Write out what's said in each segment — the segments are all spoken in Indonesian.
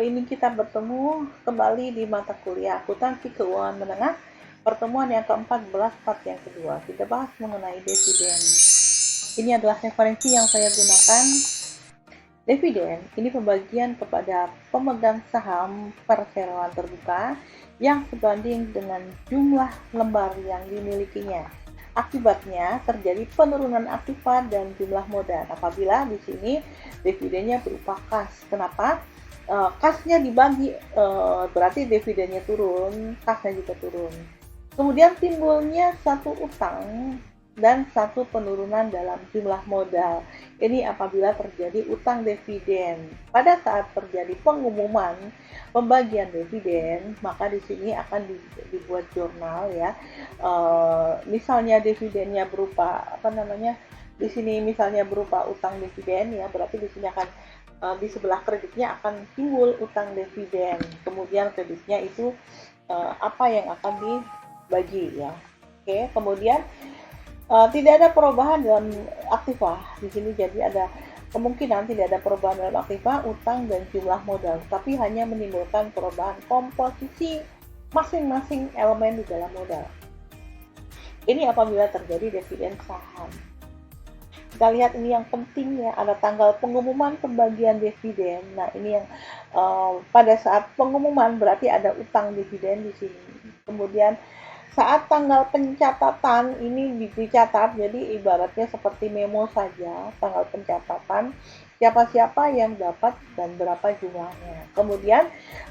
Kali ini kita bertemu kembali di mata kuliah Akuntansi Keuangan Menengah, pertemuan yang ke-14 part yang kedua. Kita bahas mengenai dividen. Ini adalah referensi yang saya gunakan. Dividen ini pembagian kepada pemegang saham perseroan terbuka yang sebanding dengan jumlah lembar yang dimilikinya. Akibatnya terjadi penurunan aktiva dan jumlah modal apabila di sini dividennya berupa kas. Kenapa? Kasnya dibagi, berarti dividennya turun, kasnya juga turun. Kemudian timbulnya satu utang dan satu penurunan dalam jumlah modal. Ini apabila terjadi utang dividen. Pada saat terjadi pengumuman pembagian dividen, maka di sini akan dibuat jurnal ya. Misalnya dividennya berupa di sini misalnya berupa utang dividen ya, berarti di sini akan di sebelah kreditnya akan timbul utang dividen. Kemudian kreditnya itu apa yang akan dibagi ya. Oke, kemudian tidak ada perubahan dalam aktiva di sini, jadi ada kemungkinan tidak ada perubahan dalam aktiva, utang dan jumlah modal, tapi hanya menimbulkan perubahan komposisi masing-masing elemen di dalam modal. Ini apabila terjadi dividen saham. Kita lihat ini yang penting ya, ada tanggal pengumuman pembagian dividen. Nah ini yang pada saat pengumuman berarti ada utang dividen di sini. Kemudian saat tanggal pencatatan ini dicatat, jadi ibaratnya seperti memo saja, tanggal pencatatan siapa-siapa yang dapat dan berapa jumlahnya. Kemudian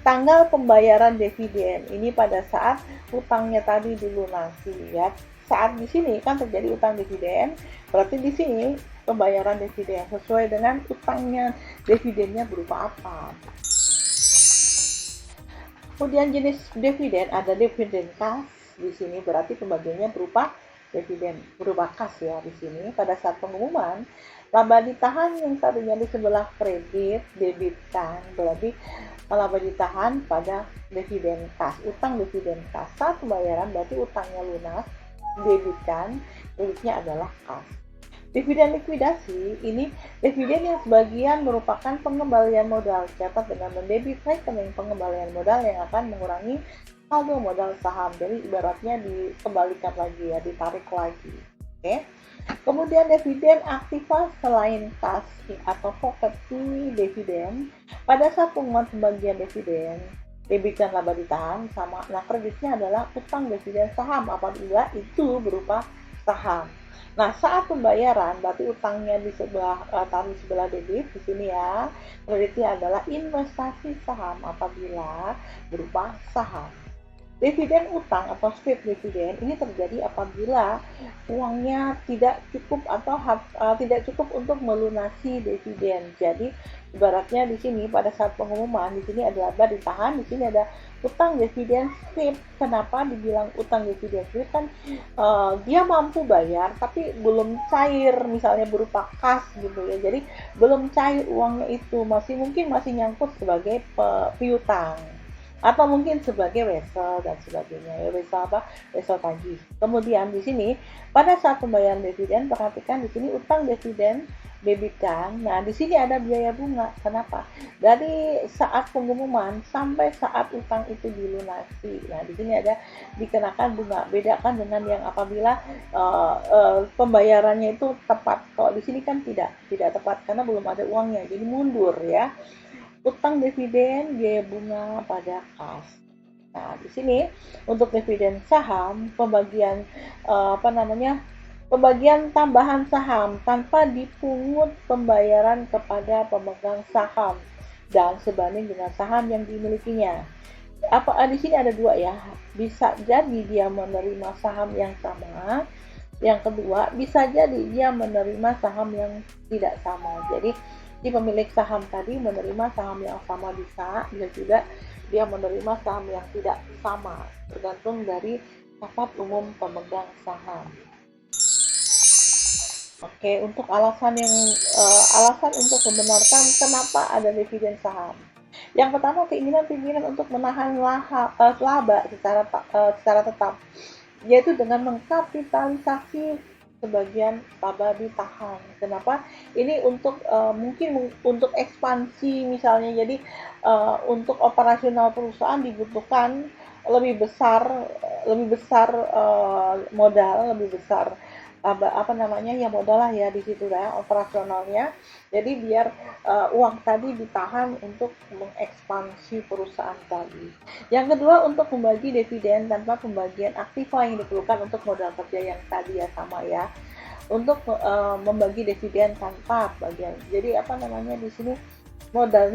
tanggal pembayaran dividen ini pada saat utangnya tadi dilunasi ya. Saat di sini kan terjadi utang dividen, berarti di sini pembayaran dividen sesuai dengan utangnya dividennya berupa apa. Kemudian jenis dividen ada dividen kas, di sini berarti pembagiannya berupa dividen berupa kas ya di sini. Pada saat pengumuman laba ditahan yang tadinya di sebelah kredit debitkan, berarti laba ditahan pada dividen kas, utang dividen kas. Saat pembayaran berarti utangnya lunas, debitkan, debitnya adalah kas. Dividen likuidasi ini dividen yang sebagian merupakan pengembalian modal, catat dengan mendebit rekening pengembalian modal yang akan mengurangi saldo modal saham. Jadi ibaratnya dikembalikan lagi ya, ditarik lagi. Oke. Kemudian dividen aktiva selain kas atau properti dividen. Pada saat pengumuman pembagian dividen, debit dan laba ditahan sama. Nah, kreditnya adalah utang dividen saham apabila itu berupa saham. Nah, saat pembayaran berarti utangnya di sebelah taruh sebelah debit di sini ya. Kreditnya adalah investasi saham apabila berupa saham. Dividen utang atau scrip dividen ini terjadi apabila uangnya tidak cukup atau tidak cukup untuk melunasi dividen. Jadi ibaratnya di sini pada saat pengumuman di sini ada laba ditahan, di sini ada utang dividen scrip. Kenapa dibilang utang dividen scrip? Kan dia mampu bayar tapi belum cair, misalnya berupa kas gitu ya. Jadi belum cair uangnya itu, masih nyangkut sebagai piutang atau mungkin sebagai wesel dan sebagainya ya, wesel tagih. Kemudian di sini pada saat pembayaran dividen, perhatikan di sini utang dividen debitkan. Nah di sini ada biaya bunga. Kenapa? Dari saat pengumuman sampai saat utang itu dilunasi. Nah di sini ada dikenakan bunga. Bedakan dengan yang apabila pembayarannya itu tepat. Kalau di sini kan tidak tepat karena belum ada uangnya, jadi mundur ya. Utang dividen biaya bunga pada kas. Nah, di sini untuk dividen saham pembagian pembagian tambahan saham tanpa dipungut pembayaran kepada pemegang saham dan sebanding dengan saham yang dimilikinya. Di sini ada dua ya. Bisa jadi dia menerima saham yang sama. Yang kedua, bisa jadi dia menerima saham yang tidak sama. Jadi si pemilik saham tadi menerima saham yang sama, bisa juga dia menerima saham yang tidak sama, tergantung dari sifat umum pemegang saham. Oke, untuk alasan untuk membenarkan kenapa ada dividen saham. Yang pertama, keinginan pimpinan untuk menahan laba secara tetap, yaitu dengan mengkapitalisasi sebagian laba ditahan. Kenapa? Ini untuk mungkin untuk ekspansi misalnya. Jadi untuk operasional perusahaan dibutuhkan lebih besar modal, lebih besar apa namanya ya modal lah ya di situ ya operasionalnya. Jadi biar uang tadi ditahan untuk mengekspansi perusahaan tadi. Yang kedua, untuk membagi dividen tanpa pembagian aktiva yang diperlukan untuk modal kerja yang tadi ya sama ya. Untuk membagi dividen tanpa bagian. Jadi apa namanya di sini modal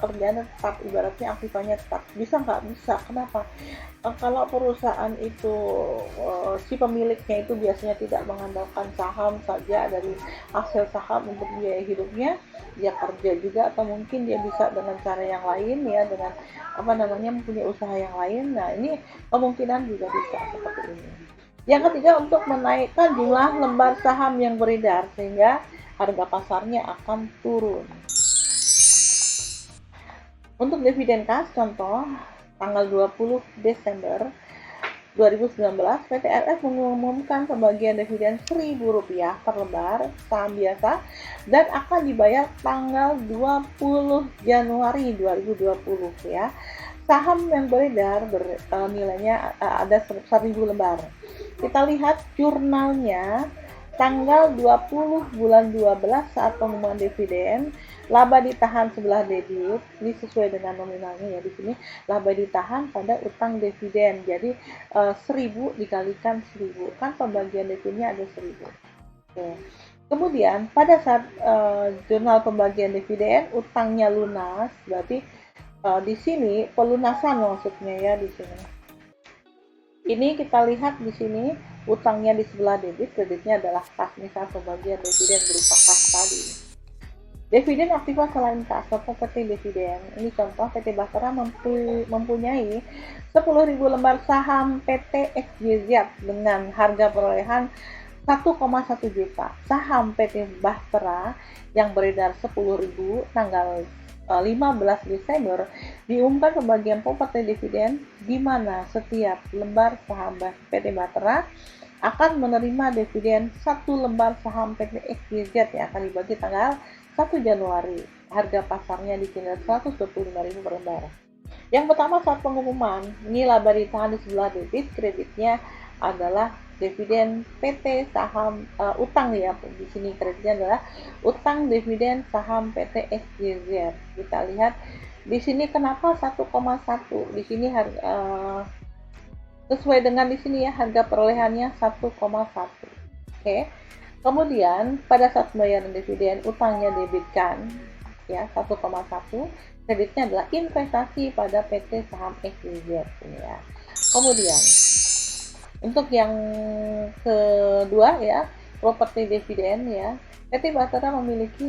kerjanya tetap, ibaratnya aktivanya tetap. Bisa nggak? Bisa. Kenapa? Kalau perusahaan itu si pemiliknya itu biasanya tidak mengandalkan saham saja dari hasil saham untuk biaya hidupnya, dia kerja juga, atau mungkin dia bisa dengan cara yang lain ya, dengan apa namanya mempunyai usaha yang lain. Nah ini kemungkinan juga bisa seperti ini. Yang ketiga, untuk menaikkan jumlah lembar saham yang beredar sehingga harga pasarnya akan turun. Untuk dividen kas, contoh tanggal 20 Desember 2019, PT RF mengumumkan pembagian dividen Rp1.000 per lembar saham biasa dan akan dibayar tanggal 20 Januari 2020 ya. Saham yang beredar nilainya ada 1.000 lembar. Kita lihat jurnalnya tanggal 20 bulan 12 saat pengumuman dividen. Laba ditahan sebelah debit, ini sesuai dengan nominalnya ya di sini. Laba ditahan pada utang dividen. Jadi 1.000 dikalikan 1.000, kan pembagian dividennya ada 1.000. Oke. Kemudian pada saat jurnal pembagian dividen utangnya lunas, berarti di sini pelunasan maksudnya ya di sini. Ini kita lihat di sini utangnya di sebelah debit, kreditnya adalah kas, misal pembagian dividen berupa kas tadi. Dividen aktiva selain kas, seperti dividen. Ini contoh, PT Bahtera mempunyai 10.000 lembar saham PT XYZ dengan harga perolehan 1,1 juta. Saham PT Bahtera yang beredar 10.000 tanggal 15 Desember diumumkan pembagian properti dividen, di mana setiap lembar saham PT Bahtera akan menerima dividen 1 lembar saham PT XYZ yang akan dibagi tanggal 1 Januari. Harga pasarnya di sini 125.000 per lembar. Yang pertama, saat pengumuman, ini laba ditahan di sebelah debit, kreditnya adalah dividen PT saham utang ya. Di sini kreditnya adalah utang dividen saham PT XYZ. Kita lihat di sini kenapa 1,1. Di sini harga sesuai dengan di sini ya, harga perolehannya 1,1. Oke. Kemudian pada saat pembayaran dividen utangnya debitkan ya 1,1, kreditnya adalah investasi pada PT saham XYZ ini ya. Kemudian untuk yang kedua ya, properti dividen ya, PT Bahtera memiliki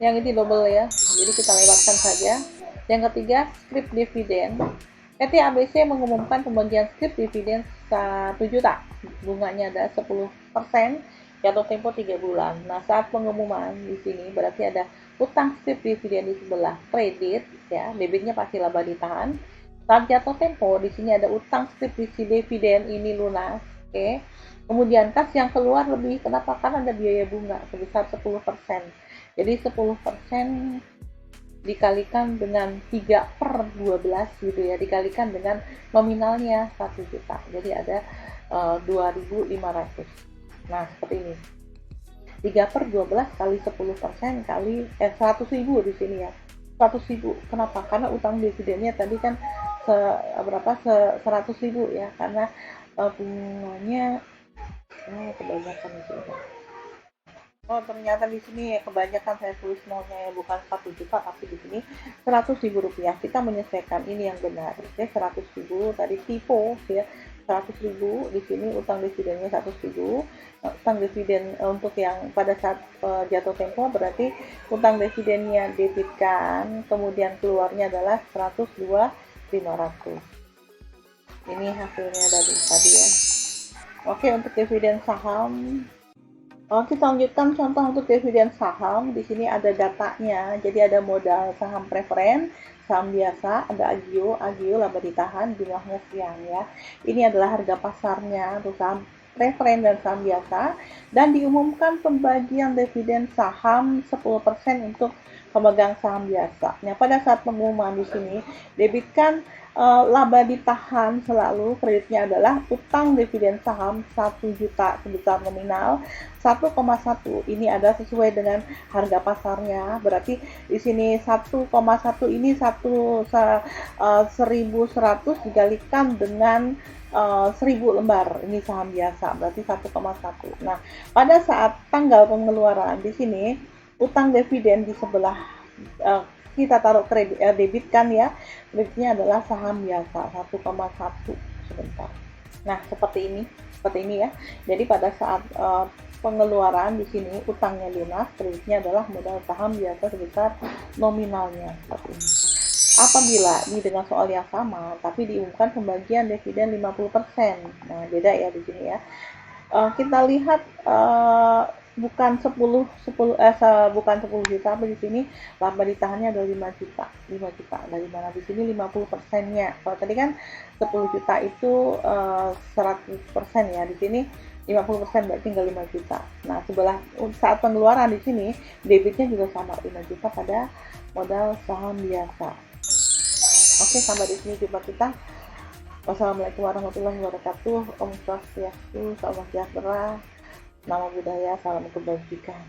yang ini double ya, jadi kita lewatkan saja. Yang ketiga, scrip dividen. PT ABC mengumumkan pembagian scrip dividen 1 juta, bunganya ada 10%, jatuh tempo 3 bulan. Nah, saat pengumuman di sini berarti ada utang scrip dividen di sebelah kredit ya, debitnya pasti laba ditahan. Saat jatuh tempo di sini ada utang scrip dividen ini lunas, oke. Kemudian kas yang keluar lebih, kenapa? Karena ada biaya bunga sebesar 10%. Jadi 10% dikalikan dengan 3/12 gitu ya, dikalikan dengan nominalnya 1 juta. Jadi ada 2.500. Nah, seperti ini. 3/12 kali 10% kali 100.000 di sini ya. 100.000. Kenapa? Karena utang dividennya tadi kan 100.000 ya, karena bunganya kebanyakan di sini. Oh, ternyata di sini kebanyakan saya tulis nolnya ya, bukan 1 juta tapi di sini 100.000 rupiah. Kita menyesuaikan ini yang benar. Oke, 100.000 tadi typo ya. 100.000 di sini utang dividennya 100.000. Utang dividen untuk yang pada saat jatuh tempo berarti utang dividennya debitkan, kemudian keluarnya adalah 102.500. Ini hasilnya dari tadi ya. Oke, untuk dividen saham, kita lanjutkan contoh untuk dividen saham. Di sini ada datanya. Jadi ada modal saham preferen, saham biasa, ada agio laba ditahan, jumlahnya sekian ya. Ini adalah harga pasarnya untuk saham preferen dan saham biasa, dan diumumkan pembagian dividen saham 10% untuk pemegang saham biasa. Nah, pada saat pengumuman di sini, debitkan laba ditahan selalu, kreditnya adalah utang dividen saham 1 juta sebesar nominal 1,1. Ini ada sesuai dengan harga pasarnya. Berarti di sini 1,1 ini 1.100 dikalikan dengan 1.000 lembar. Ini saham biasa, berarti 1,1. Nah, pada saat tanggal pengeluaran di sini utang dividen di sebelah kita taruh kredit debitkan ya, kreditnya adalah saham biasa 1,1 sebentar. Nah, seperti ini ya. Jadi pada saat pengeluaran di sini utangnya lunas, kreditnya adalah modal saham biasa sebesar nominalnya seperti ini. Apabila ini dengan soal yang sama, tapi diumumkan pembagian dividen 50%. Nah, beda ya di sini ya. Kita lihat bukan 10 juta, tapi di sini laba ditahannya adalah 5 juta. Dari mana di sini 50%-nya. Kalau tadi kan 10 juta itu 100% ya. Di sini 50% berarti tinggal 5 juta. Nah, sebelah saat pengeluaran di sini debitnya juga sama 5 juta pada modal saham biasa. Oke, sampai di sini jumpa kita. Wassalamualaikum warahmatullahi wabarakatuh. Om Swastiastu, salam sejahtera, nama budaya, salam kebajikan.